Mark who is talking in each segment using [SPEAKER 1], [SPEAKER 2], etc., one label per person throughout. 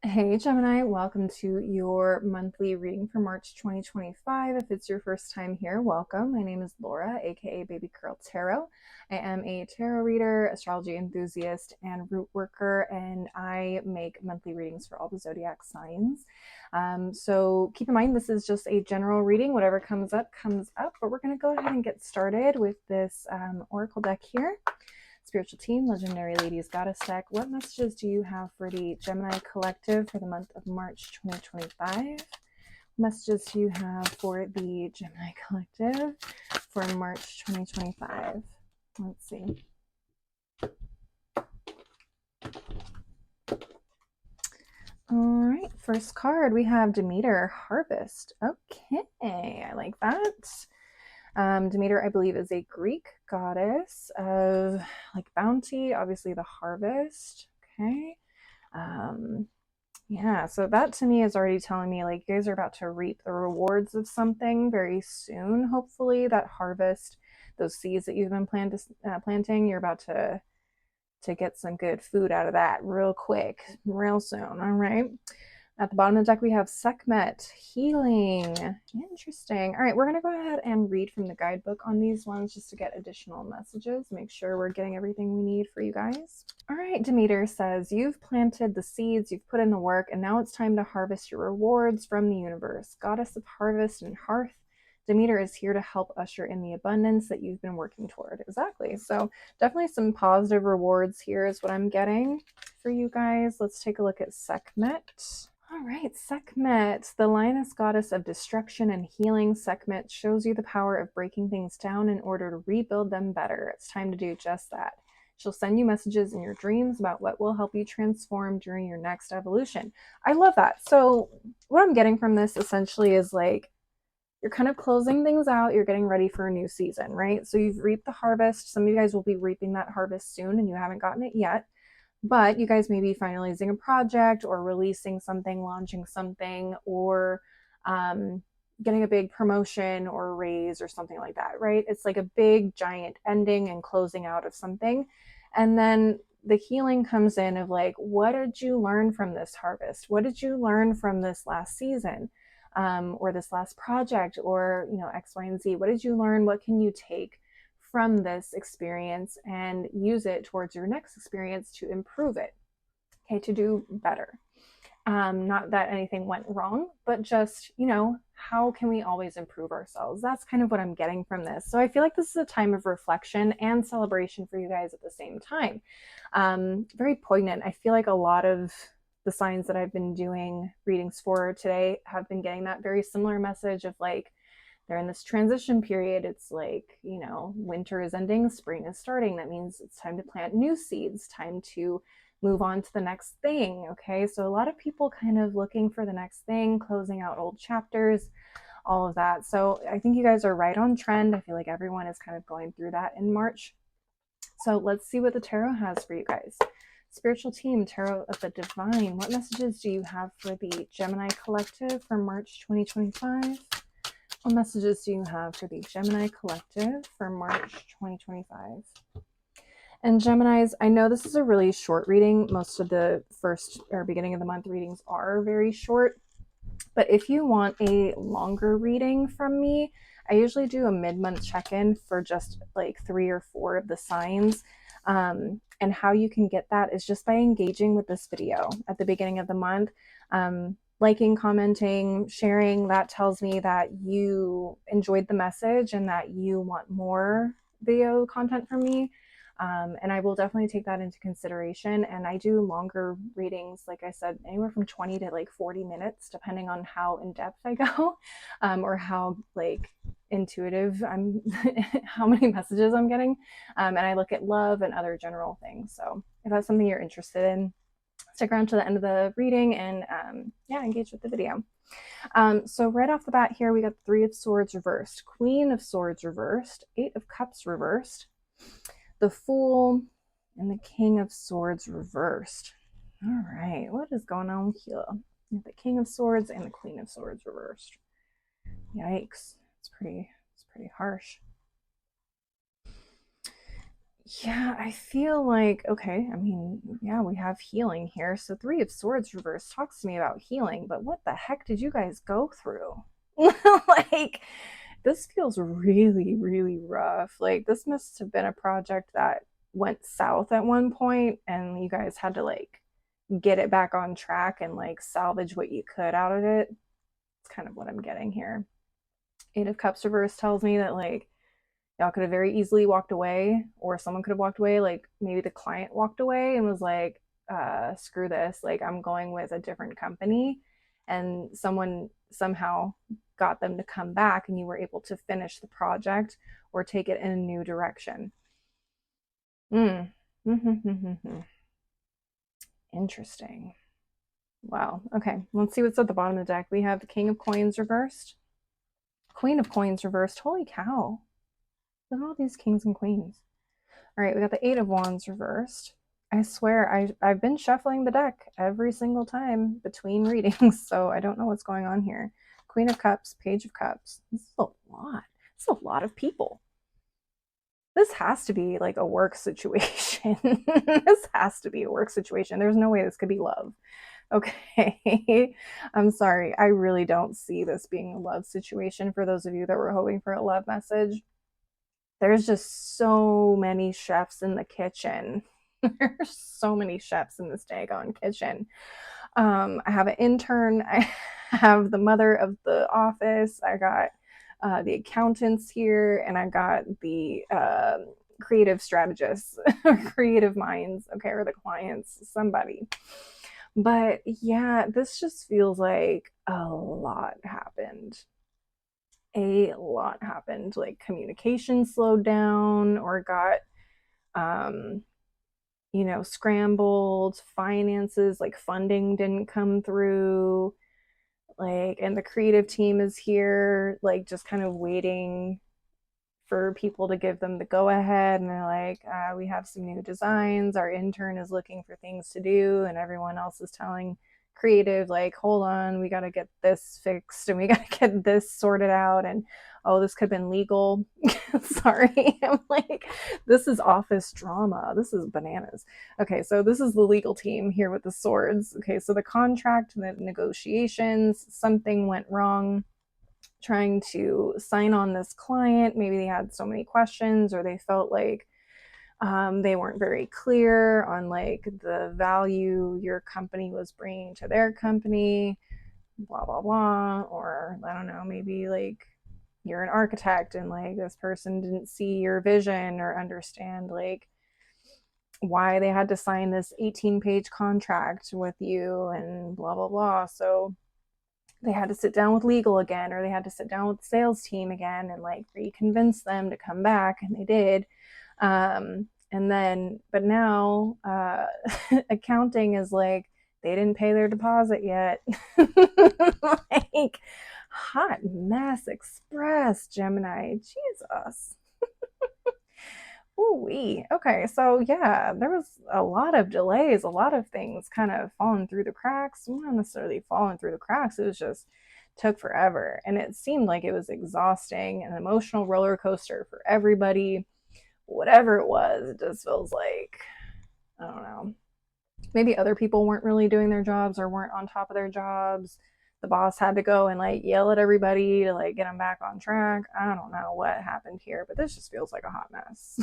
[SPEAKER 1] Hey Gemini, welcome to your monthly reading for March 2025. If it's your first time here, welcome. My name is Laura, aka Baby Girl Tarot. I am a tarot reader, astrology enthusiast, and root worker, and I make monthly readings for all the zodiac signs. So keep in mind, this is just a general reading. Whatever comes up, comes up. But we're going to go ahead and get started with this oracle deck here. Spiritual team, legendary ladies, goddess deck. What messages do you have for the Gemini collective for the month of March 2025? Messages do you have for the Gemini collective for March 2025? Let's see. All right, first card, we have Demeter, Harvest. Okay, I like that. Demeter, I believe, is a Greek goddess of like bounty, obviously the harvest. Okay. Yeah, so that to me is already telling me like you guys are about to reap the rewards of something very soon. Hopefully, that harvest, those seeds that you've been planting, you're about to get some good food out of that real quick, real soon. All right. At the bottom of the deck, we have Sekhmet, healing. Interesting. All right, we're going to go ahead and read from the guidebook on these ones just to get additional messages, make sure we're getting everything we need for you guys. All right, Demeter says, you've planted the seeds, you've put in the work, and now it's time to harvest your rewards from the universe. Goddess of harvest and hearth, Demeter is here to help usher in the abundance that you've been working toward. Exactly. So definitely some positive rewards here is what I'm getting for you guys. Let's take a look at Sekhmet. All right, Sekhmet, the lioness goddess of destruction and healing. Sekhmet shows you the power of breaking things down in order to rebuild them better. It's time to do just that. She'll send you messages in your dreams about what will help you transform during your next evolution. I love that. So what I'm getting from this essentially is like, you're kind of closing things out. You're getting ready for a new season, right? So you've reaped the harvest. Some of you guys will be reaping that harvest soon and you haven't gotten it yet. But you guys may be finalizing a project or releasing something, launching something, or getting a big promotion or raise or something like that, right? It's like a big, giant ending and closing out of something. And then the healing comes in of like, what did you learn from this harvest? What did you learn from this last season? Or this last project, or X, Y, and Z. What did you learn? What can you take from this experience and use it towards your next experience to improve it? Okay, to do better. Not that anything went wrong, but just, how can we always improve ourselves? That's kind of what I'm getting from this. So I feel like this is a time of reflection and celebration for you guys at the same time. Very poignant. I feel like a lot of the signs that I've been doing readings for today have been getting that very similar message of like, they're in this transition period. It's like, winter is ending, spring is starting. That means it's time to plant new seeds, time to move on to the next thing. Okay, so a lot of people kind of looking for the next thing, closing out old chapters, all of that. So I think you guys are right on trend. I feel like everyone is kind of going through that in March. So let's see what the tarot has for you guys. Spiritual team, Tarot of the Divine. What messages do you have for the Gemini collective for March 2025? What messages do you have for the Gemini collective for March 2025? And Geminis, I know this is a really short reading. Most of the first or beginning of the month readings are very short. But if you want a longer reading from me, I usually do a mid-month check-in for just like 3 or 4 of the signs. And how you can get that is just by engaging with this video at the beginning of the month. Liking, commenting, sharing, that tells me that you enjoyed the message and that you want more video content from me. And I will definitely take that into consideration. And I do longer readings, like I said, anywhere from 20 to like 40 minutes, depending on how in depth I go, or how like intuitive I'm, how many messages I'm getting. And I look at love and other general things. So if that's something you're interested in, stick around to the end of the reading and engage with the video. So right off the bat here, we got 3 of Swords reversed, Queen of Swords reversed, 8 of Cups reversed, the Fool, and the King of Swords reversed. All right, what is going on here? The King of Swords and the Queen of Swords reversed. Yikes, it's pretty harsh. Yeah, I feel like, okay, I mean, yeah, we have healing here. So Three of Swords reverse talks to me about healing, but what the heck did you guys go through? Like, this feels really, really rough. Like, this must have been a project that went south at one point, and you guys had to, like, get it back on track and, like, salvage what you could out of it. It's kind of what I'm getting here. Eight of Cups reverse tells me that, like, y'all could have very easily walked away, or someone could have walked away. Like, maybe the client walked away and was like, screw this, like, I'm going with a different company. And someone somehow got them to come back, and you were able to finish the project or take it in a new direction. Mm. Interesting. Wow. Okay. Let's see what's at the bottom of the deck. We have the King of Coins reversed, Queen of Coins reversed. Holy cow. Look at all these kings and queens. All right, we got the Eight of Wands reversed. I swear, I've been shuffling the deck every single time between readings, so I don't know what's going on here. Queen of Cups, Page of Cups. This is a lot. This is a lot of people. This has to be like a work situation. This has to be a work situation. There's no way this could be love. Okay. I'm sorry. I really don't see this being a love situation for those of you that were hoping for a love message. There's just so many chefs in the kitchen. There's so many chefs in this daggone kitchen. I have an intern. I have the mother of the office. I got the accountants here, and I got the creative strategists, creative minds, okay, or the clients, somebody. But yeah, this just feels like a lot happened. A lot happened. Like, communication slowed down or got um scrambled, finances, like funding didn't come through, like, and the creative team is here, like, just kind of waiting for people to give them the go ahead, and they're like, we have some new designs, our intern is looking for things to do, and everyone else is telling creative, like, hold on, we got to get this fixed and we got to get this sorted out, and oh, this could have been legal. Sorry. I'm like, this is office drama, this is bananas. Okay, so this is the legal team here with the swords. Okay, so the contract, the negotiations, something went wrong trying to sign on this client. Maybe they had so many questions, or they felt like they weren't very clear on, like, the value your company was bringing to their company, blah blah blah. Or I don't know, maybe like you're an architect and, like, this person didn't see your vision or understand, like, why they had to sign this 18-page contract with you and blah blah blah. So they had to sit down with legal again, or they had to sit down with the sales team again and, like, reconvince them to come back, and they did. And then, but now accounting is like, they didn't pay their deposit yet. Like, hot mess express, Gemini. Jesus. Ooh-wee. Okay, so yeah, there was a lot of delays, a lot of things kind of falling through the cracks. Well, not necessarily falling through the cracks, it was just took forever. And it seemed like it was exhausting, an emotional roller coaster for everybody. Whatever it was, it just feels like, I don't know, maybe other people weren't really doing their jobs or weren't on top of their jobs. The boss had to go and, like, yell at everybody to, like, get them back on track. I don't know what happened here, but this just feels like a hot mess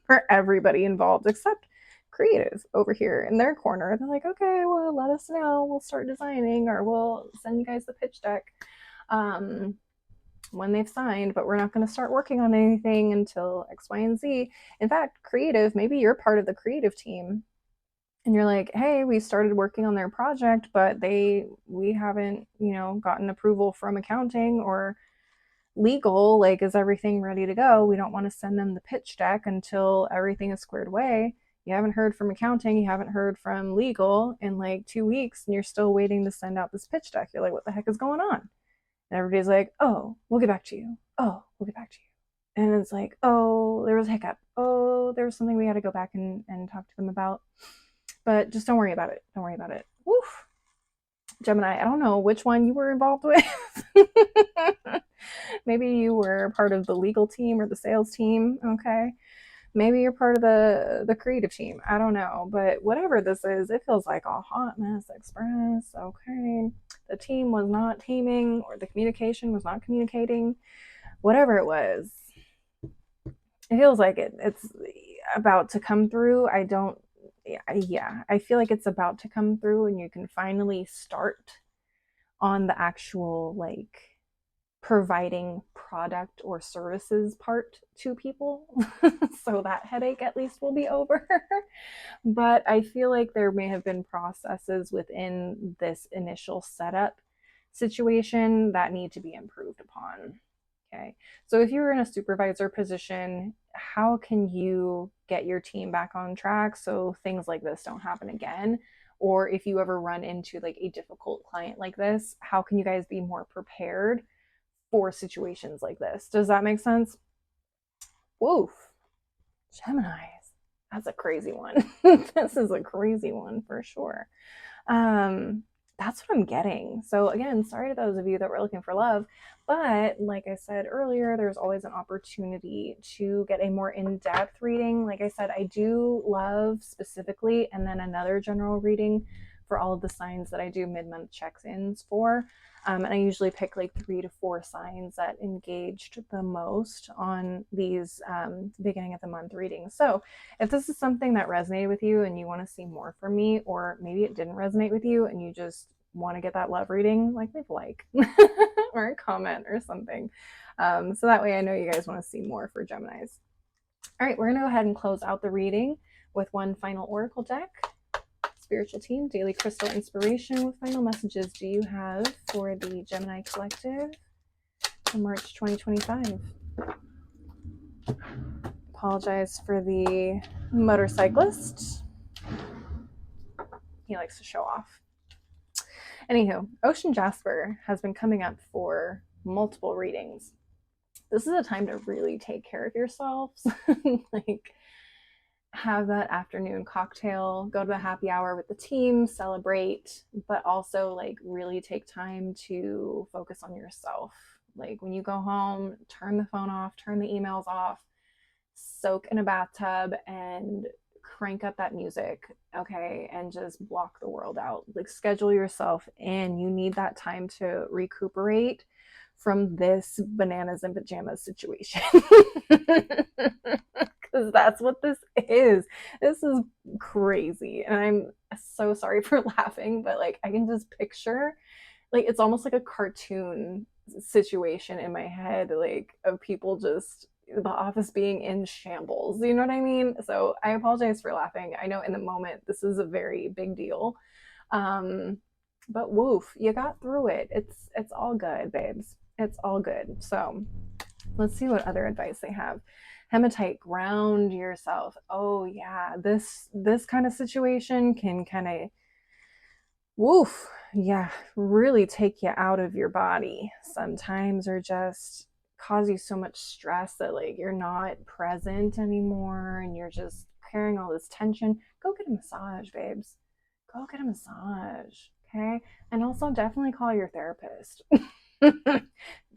[SPEAKER 1] for everybody involved except creative over here in their corner. They're like, okay, well, let us know, we'll start designing, or we'll send you guys the pitch deck um, when they've signed, but we're not going to start working on anything until X, Y, and Z. In fact, creative, maybe you're part of the creative team and you're like, hey, we started working on their project, but we haven't, gotten approval from accounting or legal. Like, is everything ready to go? We don't want to send them the pitch deck until everything is squared away. You haven't heard from accounting, you haven't heard from legal in like 2 weeks, and you're still waiting to send out this pitch deck. You're like, what the heck is going on? And everybody's like, oh, we'll get back to you. Oh, we'll get back to you. And it's like, oh, there was a hiccup. Oh, there was something we had to go back and talk to them about. But just don't worry about it. Don't worry about it. Woof. Gemini, I don't know which one you were involved with. Maybe you were part of the legal team or the sales team. Okay. Maybe you're part of the creative team. I don't know. But whatever this is, it feels like a hot mess express. Okay. The team was not teaming, or the communication was not communicating. Whatever it was, it feels like it's about to come through. I don't, yeah, I feel like it's about to come through, and you can finally start on the actual, like, providing product or services part to people. So that headache at least will be over. But I feel like there may have been processes within this initial setup situation that need to be improved upon. Okay. So if you're in a supervisor position, how can you get your team back on track so things like this don't happen again? Or if you ever run into like a difficult client like this, how can you guys be more prepared for situations like this? Does that make sense? Woof. Geminis. That's a crazy one. This is a crazy one for sure. Um, that's what I'm getting. So again, sorry to those of you that were looking for love, but like I said earlier, there's always an opportunity to get a more in-depth reading. Like I said, I do love specifically, and then another general reading for all of the signs that I do mid-month check-ins for. And I usually pick like 3 to 4 signs that engaged the most on these beginning of the month readings. So if this is something that resonated with you and you want to see more from me, or maybe it didn't resonate with you and you just want to get that love reading, like leave a like or a comment or something. So that way I know you guys want to see more for Geminis. All right, we're going to go ahead and close out the reading with one final oracle deck. Spiritual team, daily crystal inspiration. What final messages do you have for the Gemini collective for March 2025? Apologize for the motorcyclist. He likes to show off. Anywho, Ocean Jasper has been coming up for multiple readings. This is a time to really take care of yourselves. Like, have that afternoon cocktail, go to the happy hour with the team, celebrate, but also like really take time to focus on yourself. Like when you go home, turn the phone off, turn the emails off, soak in a bathtub and crank up that music, okay, and just block the world out. Like schedule yourself in. You need that time to recuperate from this bananas and pajamas situation. Because that's what this is. This is crazy. And I'm so sorry for laughing, but like I can just picture, like, it's almost like a cartoon situation in my head, like of people just the office being in shambles. You know what I mean? So I apologize for laughing. I know in the moment this is a very big deal. But woof, you got through it. It's all good, babes. It's all good. So let's see what other advice they have. Hematite, ground yourself. Oh yeah, this kind of situation can kind of woof, yeah, really take you out of your body sometimes, or just cause you so much stress that like you're not present anymore and you're just carrying all this tension. Go get a massage, babes. Go get a massage. Okay. And also definitely call your therapist.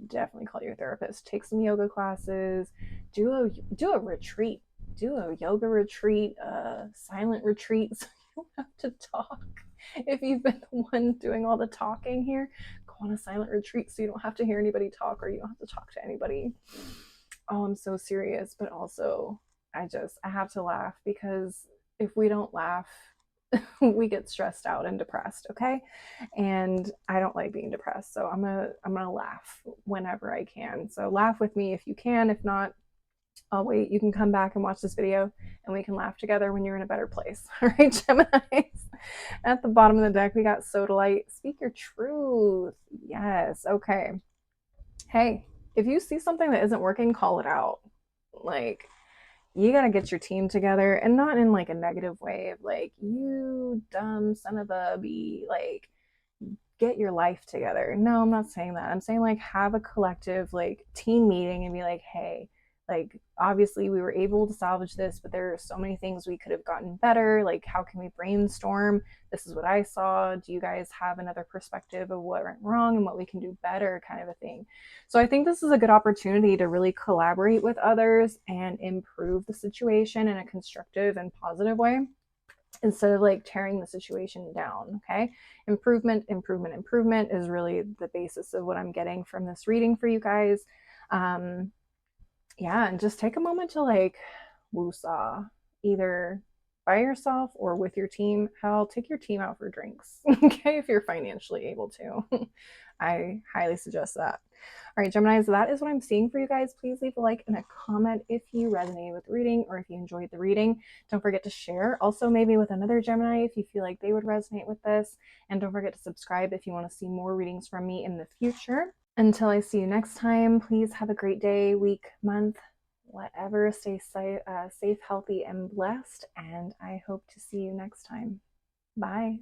[SPEAKER 1] Definitely call your therapist. Take some yoga classes. Do a retreat. Do a yoga retreat, a silent retreat, so you don't have to talk. If you've been the one doing all the talking here, go on a silent retreat so you don't have to hear anybody talk, or you don't have to talk to anybody. Oh, I'm so serious, but also I have to laugh, because if we don't laugh, we get stressed out and depressed, okay? And I don't like being depressed, so I'm gonna laugh whenever I can. So laugh with me if you can. If not, I'll wait. You can come back and watch this video and we can laugh together when you're in a better place. All right, Geminis. At the bottom of the deck, we got Sodalite. Speak your truth. Yes. Okay. Hey, if you see something that isn't working, call it out. Like, you got to get your team together, and not in like a negative way of like, you dumb son of a bee, like, get your life together. No, I'm not saying that. I'm saying like have a collective like team meeting and be like, hey, Like, obviously, we were able to salvage this, but there are so many things we could have gotten better. Like, how can we brainstorm? This is what I saw. Do you guys have another perspective of what went wrong and what we can do better, kind of a thing? So, I think this is a good opportunity to really collaborate with others and improve the situation in a constructive and positive way instead of like tearing the situation down. Okay. Improvement, improvement, improvement is really the basis of what I'm getting from this reading for you guys. Um, yeah, and just take a moment to like woosah, either by yourself or with your team. Hell, take your team out for drinks, okay, if you're financially able to. I highly suggest that. All right, Geminis, that is what I'm seeing for you guys. Please leave a like and a comment if you resonated with the reading or if you enjoyed the reading. Don't forget to share also maybe with another Gemini if you feel like they would resonate with this. And don't forget to subscribe if you want to see more readings from me in the future. Until I see you next time, please have a great day, week, month, whatever. Stay safe, healthy, and blessed. And I hope to see you next time. Bye.